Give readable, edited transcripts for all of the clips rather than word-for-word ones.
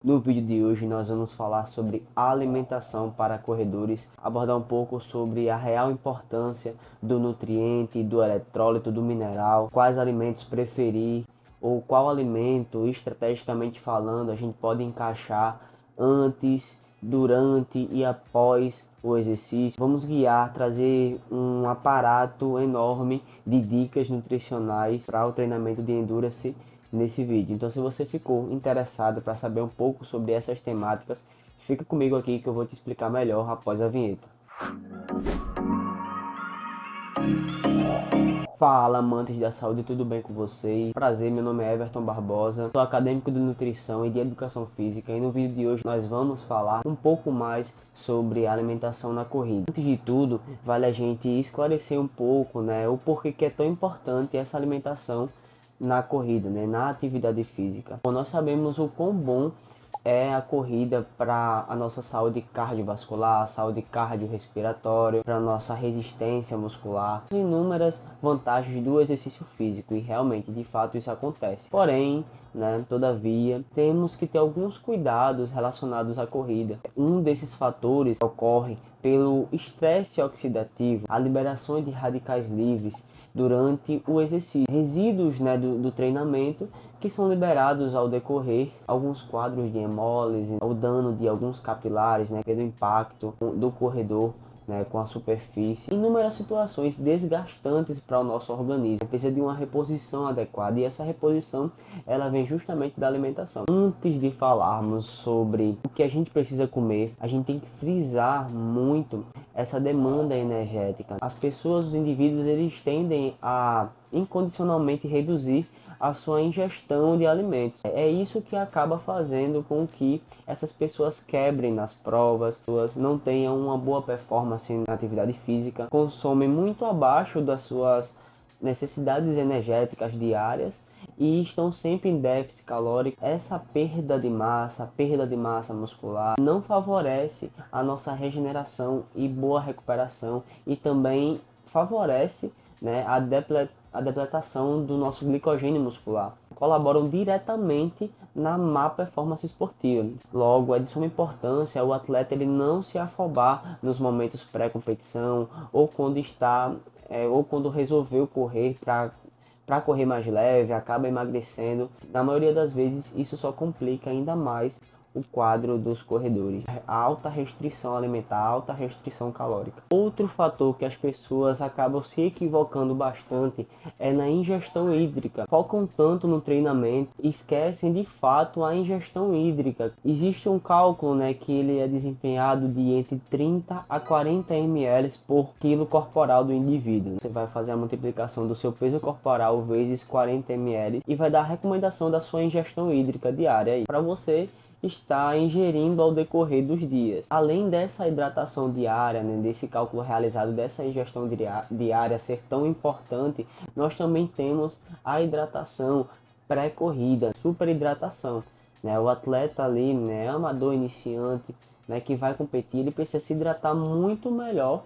No vídeo de hoje nós vamos falar sobre alimentação para corredores, abordar um pouco sobre a real importância do nutriente, do eletrólito, do mineral, quais alimentos preferir ou qual alimento, estrategicamente falando, a gente pode encaixar antes, durante e após o exercício. Vamos guiar, trazer um aparato enorme de dicas nutricionais para o treinamento de endurance nesse vídeo. Então, se você ficou interessado para saber um pouco sobre essas temáticas, fica comigo aqui que eu vou te explicar melhor após a vinheta. Fala, amantes da saúde, tudo bem com vocês? Prazer, meu nome é Everton Barbosa, sou acadêmico de nutrição e de educação física, e no vídeo de hoje nós vamos falar um pouco mais sobre alimentação na corrida. Antes de tudo, vale a gente esclarecer um pouco, o porquê que é tão importante essa alimentação na corrida, na atividade física. Bom, nós sabemos o quão bom é a corrida para a nossa saúde cardiovascular, saúde cardiorrespiratória, para a nossa resistência muscular, inúmeras vantagens do exercício físico, e realmente, de fato, isso acontece. Porém, todavia, temos que ter alguns cuidados relacionados à corrida. Um desses fatores ocorre pelo estresse oxidativo, a liberação de radicais livres durante o exercício, resíduos do treinamento que são liberados ao decorrer, alguns quadros de hemólise, o dano de alguns capilares, pelo impacto do corredor com a superfície, inúmeras situações desgastantes para o nosso organismo. Precisa de uma reposição adequada, e essa reposição ela vem justamente da alimentação. Antes de falarmos sobre o que a gente precisa comer, a gente tem que frisar muito essa demanda energética. As pessoas, os indivíduos, eles tendem a incondicionalmente reduzir a sua ingestão de alimentos. É isso que acaba fazendo com que essas pessoas quebrem nas provas, pessoas não tenham uma boa performance na atividade física, consomem muito abaixo das suas necessidades energéticas diárias e estão sempre em déficit calórico. Essa perda de massa muscular não favorece a nossa regeneração e boa recuperação, e também favorece a depletação do nosso glicogênio muscular. Colaboram diretamente na má performance esportiva. Logo, é de suma importância o atleta ele não se afobar nos momentos pré-competição, ou quando resolveu correr para correr mais leve, acaba emagrecendo. Na maioria das vezes, isso só complica ainda mais o quadro dos corredores. A alta restrição alimentar, a alta restrição calórica. Outro fator que as pessoas acabam se equivocando bastante é na ingestão hídrica. Focam tanto no treinamento, esquecem de fato a ingestão hídrica. Existe um cálculo que ele é desempenhado de entre 30 a 40 ml por quilo corporal do indivíduo. Você vai fazer a multiplicação do seu peso corporal vezes 40 ml e vai dar a recomendação da sua ingestão hídrica diária para você está ingerindo ao decorrer dos dias. Além dessa hidratação diária, desse cálculo realizado, dessa ingestão diária ser tão importante, nós também temos a hidratação pré-corrida, superidratação. O atleta ali, amador, iniciante, que vai competir, ele precisa se hidratar muito melhor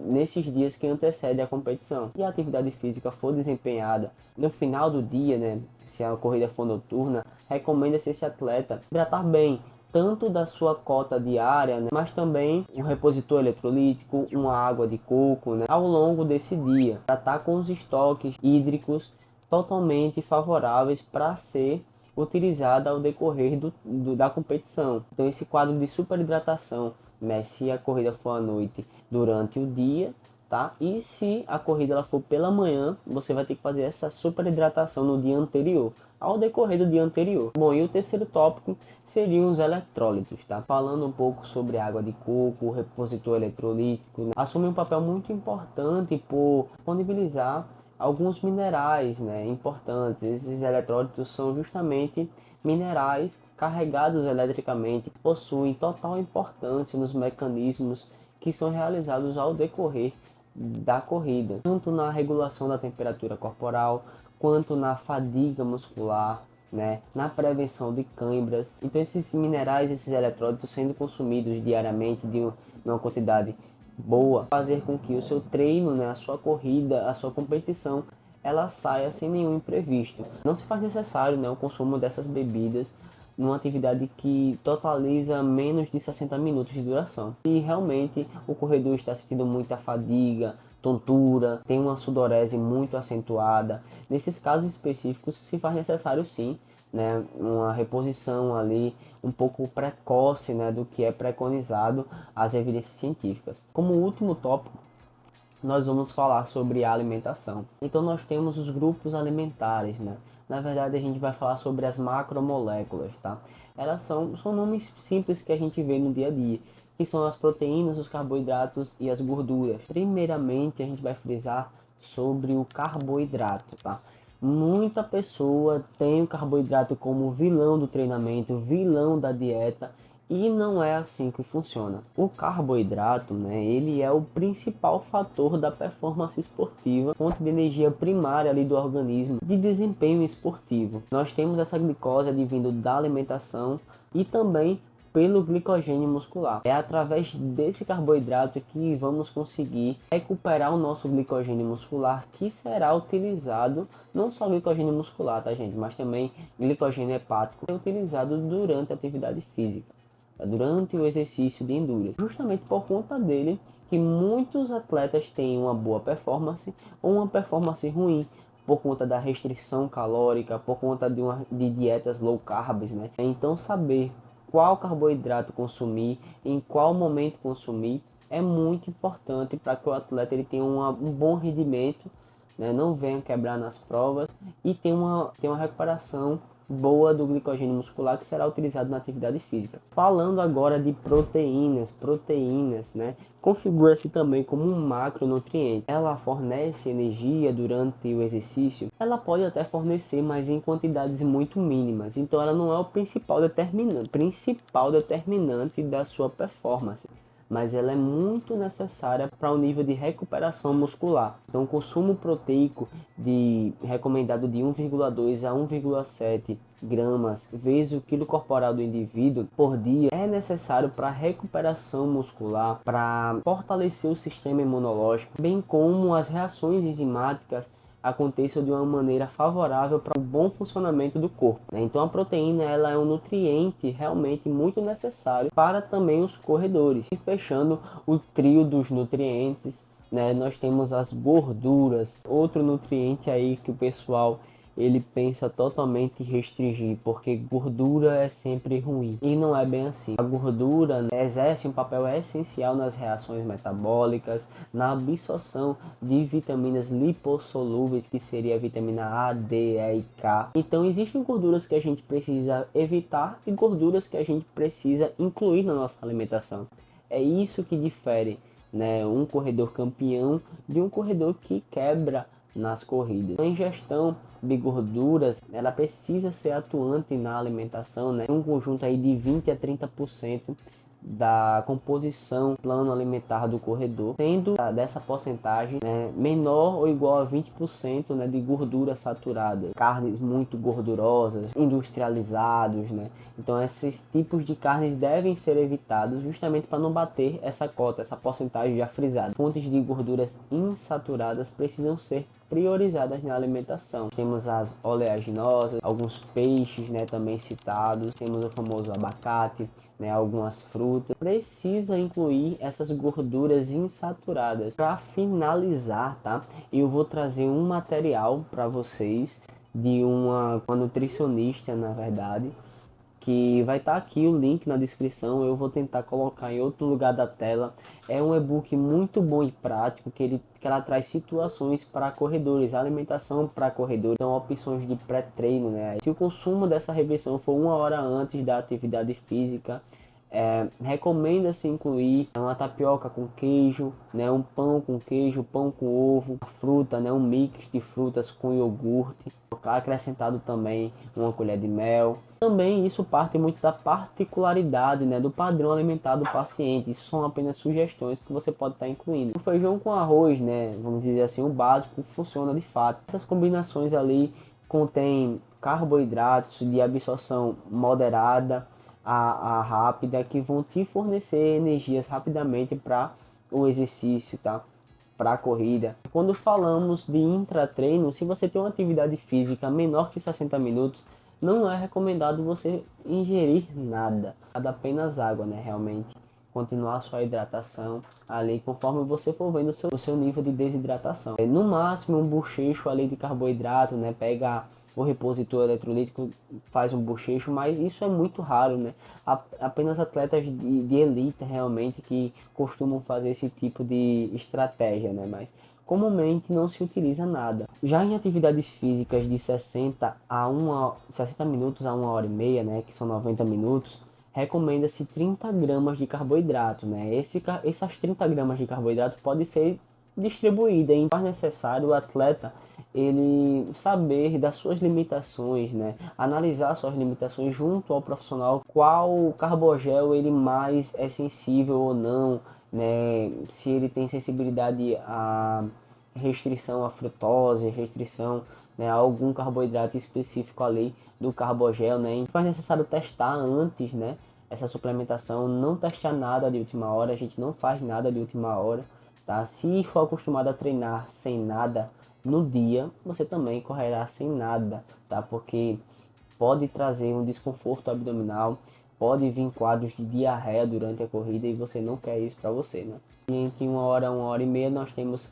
nesses dias que antecedem a competição. E a atividade física for desempenhada no final do dia, se a corrida for noturna, recomenda-se esse atleta hidratar bem, tanto da sua cota diária, mas também um repositor eletrolítico, uma água de coco, ao longo desse dia, para estar com os estoques hídricos totalmente favoráveis para ser utilizada ao decorrer da competição. Então, esse quadro de superidratação, se a corrida for à noite, durante o dia, tá? E se a corrida ela for pela manhã, você vai ter que fazer essa superidratação no dia anterior, ao decorrer do dia anterior. Bom, e o terceiro tópico seriam os eletrólitos, tá? Falando um pouco sobre água de coco, o repositor eletrolítico, assume um papel muito importante por disponibilizar alguns minerais, importantes. Esses eletrólitos são justamente minerais carregados eletricamente, possuem total importância nos mecanismos que são realizados ao decorrer da corrida, tanto na regulação da temperatura corporal, quanto na fadiga muscular, na prevenção de câimbras. Então esses minerais, esses eletrólitos sendo consumidos diariamente de uma quantidade boa, fazer com que o seu treino, a sua corrida, a sua competição, ela saia sem nenhum imprevisto. Não se faz necessário o consumo dessas bebidas numa atividade que totaliza menos de 60 minutos de duração. E realmente o corredor está sentindo muita fadiga, tontura, tem uma sudorese muito acentuada. Nesses casos específicos se faz necessário sim, né, uma reposição ali um pouco precoce, né, do que é preconizado às evidências científicas. Como último tópico, nós vamos falar sobre a alimentação. Então nós temos os grupos alimentares, né? Na verdade a gente vai falar sobre as macromoléculas, tá? Elas são nomes simples que a gente vê no dia a dia, que são as proteínas, os carboidratos e as gorduras. Primeiramente a gente vai frisar sobre o carboidrato, tá? Muita pessoa tem o carboidrato como vilão do treinamento, vilão da dieta, e não é assim que funciona. O carboidrato, né, ele é o principal fator da performance esportiva, fonte de energia primária ali do organismo, de desempenho esportivo. Nós temos essa glicose advindo da alimentação e também pelo glicogênio muscular. É através desse carboidrato que vamos conseguir recuperar o nosso glicogênio muscular, que será utilizado, não só glicogênio muscular, tá gente, mas também glicogênio hepático, que é utilizado durante a atividade física, durante o exercício de endurance. Justamente por conta dele que muitos atletas têm uma boa performance ou uma performance ruim, por conta da restrição calórica, por conta de dietas low carbs, né? Então saber qual carboidrato consumir, em qual momento consumir, é muito importante para que o atleta ele tenha um bom rendimento, né? Não venha quebrar nas provas e tenha uma recuperação boa do glicogênio muscular que será utilizado na atividade física. Falando agora de proteínas, né? Configura-se também como um macronutriente. Ela fornece energia durante o exercício. Ela pode até fornecer, mas em quantidades muito mínimas. Então ela não é o principal determinante da sua performance, mas ela é muito necessária para o nível de recuperação muscular. Então o consumo proteico recomendado de 1,2 a 1,7 gramas vezes o quilo corporal do indivíduo por dia é necessário para recuperação muscular, para fortalecer o sistema imunológico, bem como as reações enzimáticas aconteçam de uma maneira favorável para o bom funcionamento do corpo, né? Então a proteína ela é um nutriente realmente muito necessário para também os corredores. E fechando o trio dos nutrientes, né, nós temos as gorduras, outro nutriente aí que o pessoal ele pensa totalmente restringir, porque gordura é sempre ruim, e não é bem assim. A gordura, né, exerce um papel essencial nas reações metabólicas, na absorção de vitaminas lipossolúveis, que seria a vitamina A, D, E e K. Então existem gorduras que a gente precisa evitar e gorduras que a gente precisa incluir na nossa alimentação. É isso que difere, né, um corredor campeão de um corredor que quebra nas corridas. A ingestão de gorduras, ela precisa ser atuante na alimentação, né? Um conjunto aí de 20 a 30% da composição plano alimentar do corredor, sendo dessa porcentagem, né, menor ou igual a 20%, né, de gordura saturada, carnes muito gordurosas, industrializados, né? Então esses tipos de carnes devem ser evitados justamente para não bater essa cota, essa porcentagem já frisada. Fontes de gorduras insaturadas precisam ser priorizadas na alimentação. Temos as oleaginosas, alguns peixes, né, também citados, temos o famoso abacate, né, algumas frutas. Precisa incluir essas gorduras insaturadas. Para finalizar, tá? Eu vou trazer um material para vocês de uma nutricionista, na verdade, que vai estar aqui o link na descrição. Eu vou tentar colocar em outro lugar da tela. É um e-book muito bom e prático, que ela traz situações para corredores, alimentação para corredores, então opções de pré-treino, né? Se o consumo dessa refeição for 1 hora antes da atividade física, recomenda-se incluir uma tapioca com queijo, né, um pão com queijo, pão com ovo, fruta, né, um mix de frutas com iogurte, acrescentado também uma colher de mel. Também isso parte muito da particularidade, né, do padrão alimentar do paciente. Isso são apenas sugestões que você pode estar incluindo. O feijão com arroz, né, vamos dizer assim, o básico funciona de fato. Essas combinações ali contêm carboidratos de absorção moderada a rápida, que vão te fornecer energias rapidamente para o exercício, tá? Para a corrida. Quando falamos de intratreino, se você tem uma atividade física menor que 60 minutos, não é recomendado você ingerir nada, apenas água, né, realmente. Continuar a sua hidratação ali conforme você for vendo o seu nível de desidratação. No máximo um bochecho ali de carboidrato, né, pega o repositor eletrolítico, faz um bochecho, mas isso é muito raro, né? Apenas atletas de elite realmente que costumam fazer esse tipo de estratégia, né? Mas comumente não se utiliza nada. Já em atividades físicas de 60 minutos a 1 hora e meia, né, que são 90 minutos, recomenda-se 30 gramas de carboidrato, né? Essas 30 gramas de carboidrato podem ser distribuídas. É necessário o atleta ele saber das suas limitações, né? Analisar suas limitações junto ao profissional, qual carbogel ele mais é sensível ou não, né? Se ele tem sensibilidade a restrição à frutose, restrição, né, a algum carboidrato específico ali do carbogel, né? Então é necessário testar antes, né, essa suplementação, não testar nada de última hora, a gente não faz nada de última hora, tá? Se for acostumado a treinar sem nada no dia, você também correrá sem nada, tá? Porque pode trazer um desconforto abdominal, pode vir quadros de diarreia durante a corrida e você não quer isso para você, né? E entre 1 hora a 1 hora e meia nós temos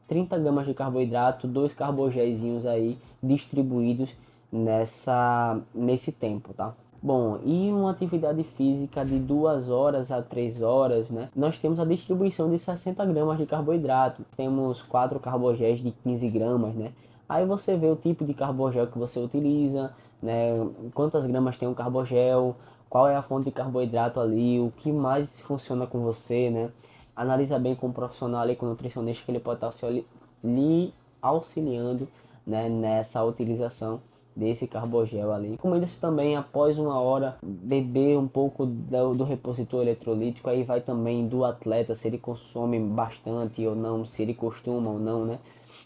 30 gramas de carboidrato, 2 carbogéisinhos aí distribuídos nesse tempo, tá? Bom, e uma atividade física de 2 horas a 3 horas, né? Nós temos a distribuição de 60 gramas de carboidrato. Temos 4 carbogéis de 15 gramas, né? Aí você vê o tipo de carbogel que você utiliza, né? Quantas gramas tem um carbogel, qual é a fonte de carboidrato ali, o que mais funciona com você, né? Analisa bem com o profissional ali, com o nutricionista, que ele pode estar lhe auxiliando, né, nessa utilização desse carbogel ali. Recomenda-se também, após 1 hora, beber um pouco do repositor eletrolítico. Aí vai também do atleta, se ele consome bastante ou não, se ele costuma ou não, né?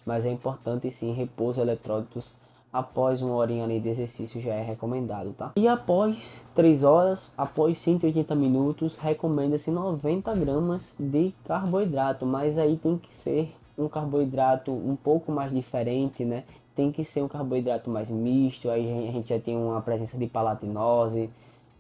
Mas é importante sim, repouso eletrólitos após 1 horinha ali de exercício já é recomendado, tá? E após 3 horas, após 180 minutos, recomenda-se 90 gramas de carboidrato, mas aí tem que ser um carboidrato um pouco mais diferente, né? Tem que ser um carboidrato mais misto, aí a gente já tem uma presença de palatinose,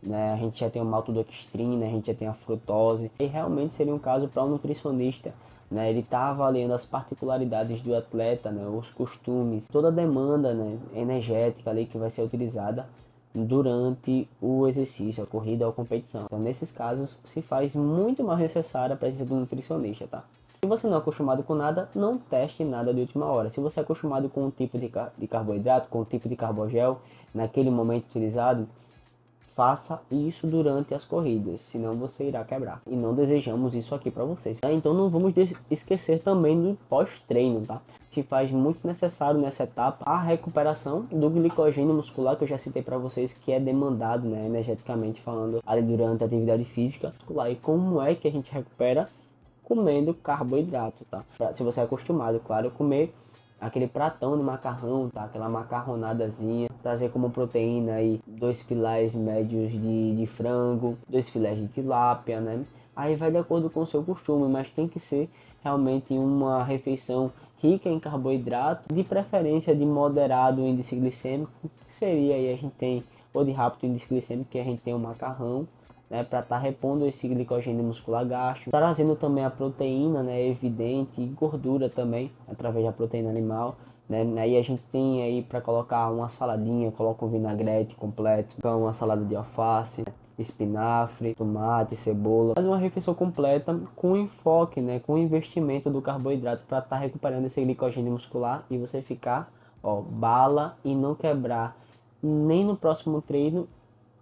né? A gente já tem o maltodextrina, a gente já tem a frutose. E realmente seria um caso para um nutricionista, né? Ele está avaliando as particularidades do atleta, né? Os costumes, toda a demanda, né, energética ali que vai ser utilizada durante o exercício, a corrida ou a competição. Então, nesses casos, se faz muito mais necessária a presença do nutricionista, tá? Se você não é acostumado com nada, não teste nada de última hora. Se você é acostumado com um tipo de carboidrato, com um tipo de carbogel, naquele momento utilizado, faça isso durante as corridas, senão você irá quebrar. E não desejamos isso aqui para vocês. Então não vamos esquecer também do pós-treino, tá? Se faz muito necessário nessa etapa a recuperação do glicogênio muscular, que eu já citei para vocês, que é demandado, né, energeticamente falando, ali durante a atividade física muscular. E como é que a gente recupera? Comendo carboidrato, tá? Se você é acostumado, claro, a comer aquele pratão de macarrão, tá? Aquela macarronadazinha, trazer como proteína aí 2 filés médios de frango, 2 filés de tilápia, né? Aí vai de acordo com o seu costume, mas tem que ser realmente uma refeição rica em carboidrato, de preferência de moderado índice glicêmico, que seria aí a gente tem, ou de rápido índice glicêmico, que a gente tem o macarrão, né, para estar repondo esse glicogênio muscular gasto, trazendo também a proteína, né, evidente, e gordura também, através da proteína animal, né, aí a gente tem aí para colocar uma saladinha, coloca um vinagrete completo, uma salada de alface, espinafre, tomate, cebola, faz uma refeição completa com enfoque, né, com investimento do carboidrato para estar recuperando esse glicogênio muscular e você ficar, ó, bala e não quebrar nem no próximo treino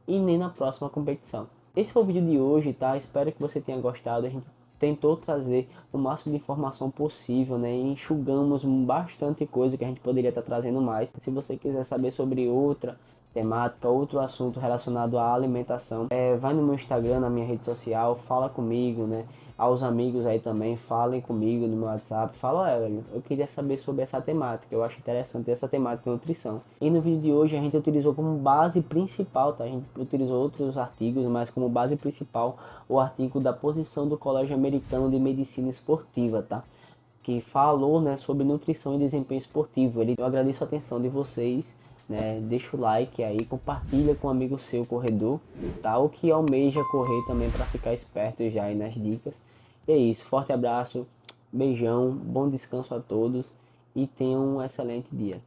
e nem na próxima competição. Esse foi o vídeo de hoje, tá? Espero que você tenha gostado. A gente tentou trazer o máximo de informação possível, né? E enxugamos bastante coisa que a gente poderia estar trazendo mais. Se você quiser saber sobre outra temática, outro assunto relacionado à alimentação, vai no meu Instagram, na minha rede social, fala comigo, né? Aos amigos aí também, falem comigo no meu WhatsApp, fala, Evelyn, eu queria saber sobre essa temática, eu acho interessante essa temática de nutrição. E no vídeo de hoje a gente utilizou como base principal, tá? A gente utilizou outros artigos, mas como base principal o artigo da posição do Colégio Americano de Medicina Esportiva, tá? Que falou, né, sobre nutrição e desempenho esportivo. Eu agradeço a atenção de vocês, né? Deixa o like aí, compartilha com um amigo seu corredor, tá? Ou que almeja correr também para ficar esperto já aí nas dicas. E é isso, forte abraço, beijão, bom descanso a todos e tenham um excelente dia.